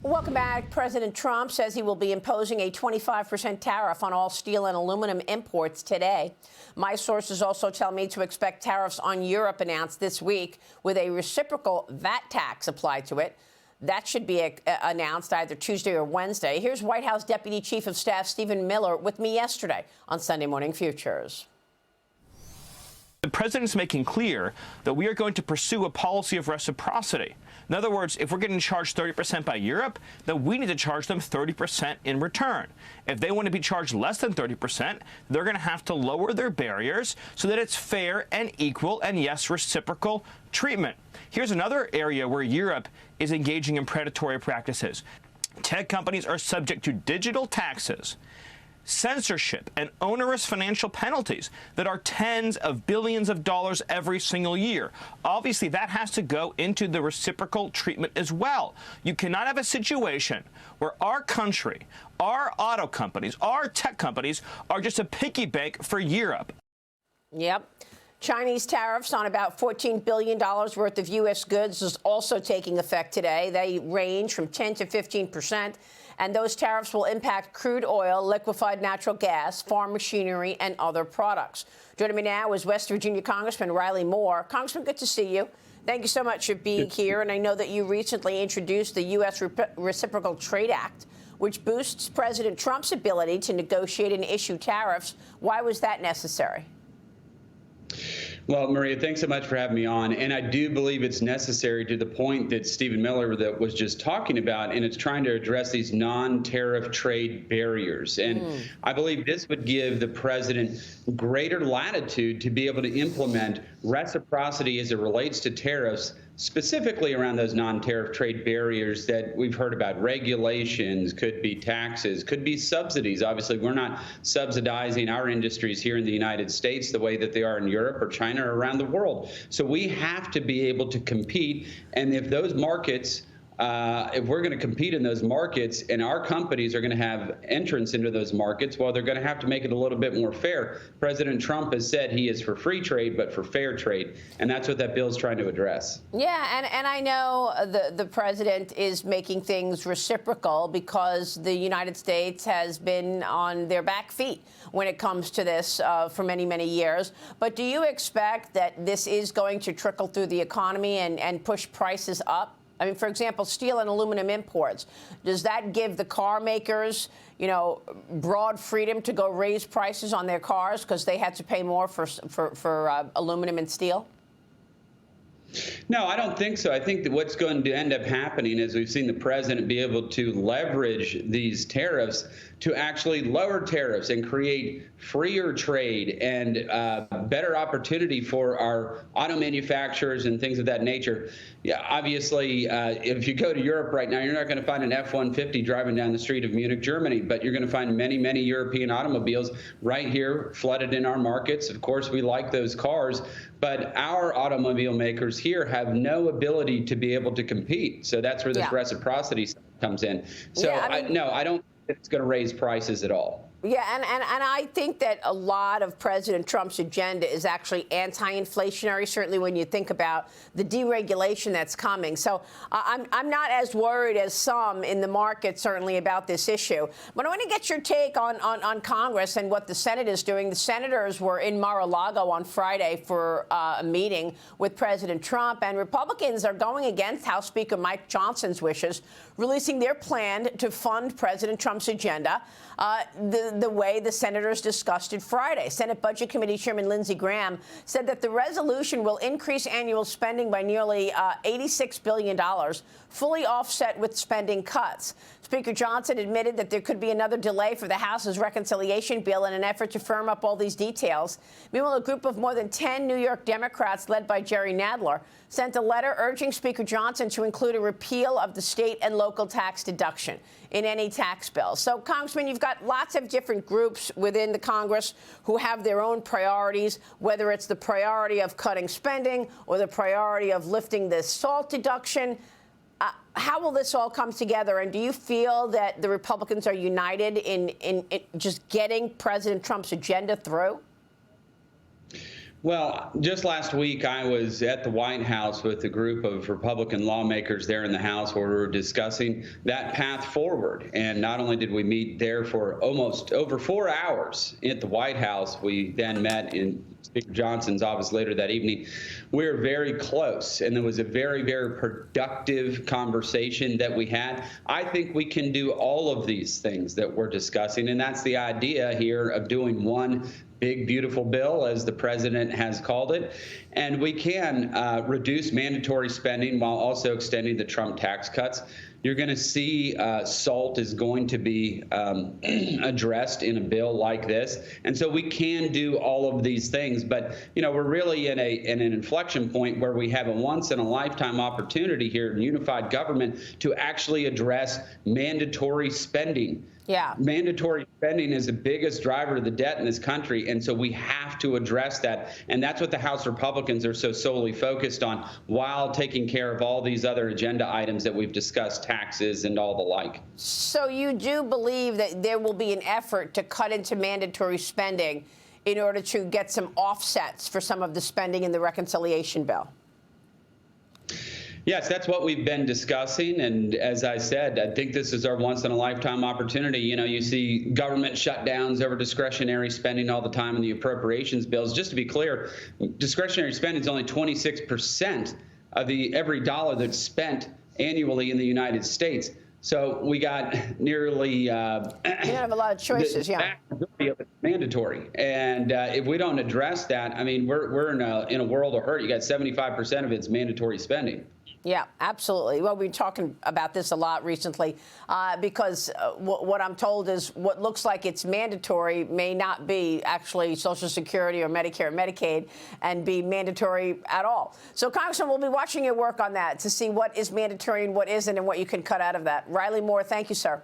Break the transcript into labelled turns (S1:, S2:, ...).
S1: Welcome back. President Trump says he will be imposing a 25% tariff on all steel and aluminum imports today. My sources also tell me to expect tariffs on Europe announced this week with a reciprocal VAT tax applied to it. That should be announced either Tuesday or Wednesday. Here's White House Deputy Chief of Staff Stephen Miller with me yesterday on Sunday Morning Futures.
S2: The president's making clear that we are going to pursue a policy of reciprocity. In other words, if we're getting charged 30% by Europe, then we need to charge them 30% in return. If they want to be charged less than 30%, they're going to have to lower their barriers so that it's fair and equal and, yes, reciprocal treatment. Here's another area where Europe is engaging in predatory practices. Tech companies are subject to digital taxes, censorship, and onerous financial penalties that are tens of billions of dollars every single year. Obviously, that has to go into the reciprocal treatment as well. You cannot have a situation where our country, our auto companies, our tech companies are just a piggy bank for Europe.
S1: Yep. Chinese tariffs on about $14 billion worth of U.S. goods is also taking effect today. They range from 10 to 15%. And those tariffs will impact crude oil, liquefied natural gas, farm machinery, and other products. Joining me now is West Virginia Congressman Riley Moore. Congressman, good to see you. Thank you so much for being here. And I know that you recently introduced the U.S. Reciprocal Trade Act, which boosts President Trump's ability to negotiate and issue tariffs. Why was that necessary?
S3: Well, Maria, thanks so much for having me on. And I do believe it's necessary to the point that Stephen Miller that was just talking about, and it's trying to address these non-tariff trade barriers. And I believe this would give the president greater latitude to be able to implement reciprocity as it relates to tariffs, specifically around those non-tariff trade barriers that we've heard about. Regulations, could be taxes, could be subsidies. Obviously, we're not subsidizing our industries here in the United States the way that they are in Europe or China or around the world. So we have to be able to compete. And if those markets, if we're going to compete in those markets and our companies are going to have entrance into those markets, well, they're going to have to make it a little bit more fair. President Trump has said he is for free trade, but for fair trade. And that's what that bill is trying to address.
S1: Yeah, and I know the president is making things reciprocal because the United States has been on their back feet when it comes to this for many, many years. But do you expect that this is going to trickle through the economy and push prices up? I mean, for example, steel and aluminum imports. Does that give the car makers, you know, broad freedom to go raise prices on their cars because they had to pay more for aluminum and steel?
S3: No, I don't think so. I think that what's going to end up happening is we've seen the president be able to leverage these tariffs to actually lower tariffs and create freer trade and better opportunity for our auto manufacturers and things of that nature. Yeah, obviously, if you go to Europe right now, you're not going to find an F-150 driving down the street of Munich, Germany, but you're going to find many, many European automobiles right here flooded in our markets. Of course, we like those cars, but our automobile makers here have no ability to be able to compete. So that's where this reciprocity comes in. So
S1: yeah, I mean,
S3: no, I don't think it's going to raise prices at all.
S1: Yeah, and I think that a lot of President Trump's agenda is actually anti-inflationary, certainly when you think about the deregulation that's coming. So I'm not as worried as some in the market, certainly, about this issue. But I want to get your take on Congress and what the Senate is doing. The senators were in Mar-a-Lago on Friday for a meeting with President Trump, and Republicans are going against House Speaker Mike Johnson's wishes, releasing their plan to fund President Trump's agenda the way the senators discussed it Friday. Senate Budget Committee Chairman Lindsey Graham said that the resolution will increase annual spending by nearly $86 billion, fully offset with spending cuts. Speaker Johnson admitted that there could be another delay for the House's reconciliation bill in an effort to firm up all these details. Meanwhile, a group of more than 10 New York Democrats, led by Jerry Nadler, sent a letter urging Speaker Johnson to include a repeal of the state and local tax deduction in any tax bill. So, Congressman, you've got lots of different groups within the Congress who have their own priorities, whether it's the priority of cutting spending or the priority of lifting the SALT deduction. How will this all come together? And do you feel that the Republicans are united in just getting President Trump's agenda through?
S3: Well, just last week, I was at the White House with a group of Republican lawmakers there in the House where we were discussing that path forward. And not only did we meet there for almost over 4 hours at the White House, we then met in Speaker Johnson's office later that evening. We were very close, and there was a very, very productive conversation that we had. I think we can do all of these things that we're discussing, and that's the idea here of doing one big, beautiful bill, as the president has called it. And we can reduce mandatory spending while also extending the Trump tax cuts. You're going to see SALT is going to be addressed in a bill like this. And so we can do all of these things. But, you know, we're really in an inflection point where we have a once-in-a-lifetime opportunity here in unified government to actually address mandatory spending.
S1: Yeah.
S3: Mandatory spending is the biggest driver of the debt in this country, and so we have to address that. And that's what the House Republicans are so solely focused on, while taking care of all these other agenda items that we've discussed, taxes and all the like.
S1: So you do believe that there will be an effort to cut into mandatory spending in order to get some offsets for some of the spending in the reconciliation bill?
S3: Yes, that's what we've been discussing. And as I said, I think this is our once-in-a-lifetime opportunity. You know, you see government shutdowns over discretionary spending all the time in the appropriations bills. Just to be clear, discretionary spending is only 26% of every dollar that's spent annually in the United States. So we got nearly
S1: you have a lot of choices,
S3: the majority of it's mandatory, and if we don't address that, I mean, we're in a world of hurt. You got 75% of it's mandatory spending.
S1: Yeah, absolutely. Well, we've been talking about this a lot recently because what I'm told is what looks like it's mandatory may not be actually Social Security or Medicare and Medicaid and be mandatory at all. So, Congressman, we'll be watching your work on that to see what is mandatory and what isn't and what you can cut out of that. Riley Moore, thank you, sir.